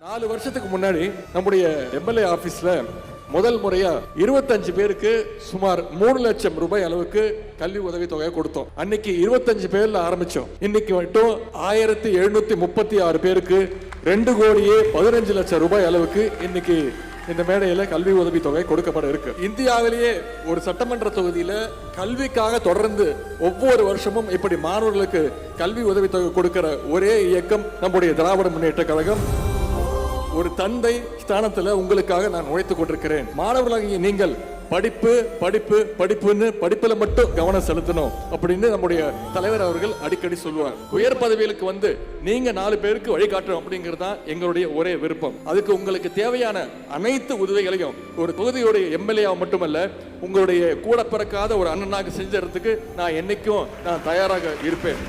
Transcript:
4 வருஷத்துக்கு முன்னாடி நம்முடைய எம்எல்ஏ ஆபீஸ்ல முதல் முறையா 25 பேருக்கு சுமார் 3 லட்சம் ரூபாய் அளவுக்கு கல்வி உதவி தொகையை கொடுத்தோம். அன்னைக்கு 25 பேர்ல ஆரம்பிச்சோம். இன்னைக்கு மட்டும் 1736 பேருக்கு 2,15 லட்சம் ரூபாய் அளவுக்கு இன்னைக்கு இந்த மேடையில கல்வி உதவி தொகை கொடுக்கப்பட இருக்கு. இந்தியாவிலேயே ஒரு சட்டமன்ற தொகுதியில கல்விக்காக தொடர்ந்து ஒவ்வொரு வருஷமும் இப்படி மாணவர்களுக்கு கல்வி உதவி தொகை கொடுக்கிற ஒரே இயக்கம் நம்முடைய திராவிட முன்னேற்ற கழகம். ஒரு தந்தை ஸ்தானத்துல உங்களுக்காக நான் உழைத்துக் கொண்டிருக்கிறேன். மாணவர்களாகிய நீங்கள் படிப்பு படிப்பு படிப்புன்னு படிப்புல மட்டும் கவனம் செலுத்தணும் அப்படின்னு நம்முடைய தலைவர் அவர்கள் அடிக்கடி சொல்லுவார். உயர் பதவிகளுக்கு வந்து நீங்க 4 பேருக்கு வழிகாட்டணும் அப்படிங்கிறது தான் எங்களுடைய ஒரே விருப்பம். அதுக்கு உங்களுக்கு தேவையான அனைத்து உதவிகளையும் ஒரு தொகுதியுடைய எம்எல்ஏ மட்டுமல்ல, உங்களுடைய கூட பிறக்காத ஒரு அண்ணனாக செஞ்சறதுக்கு நான் என்னைக்கும் தயாராக இருப்பேன்.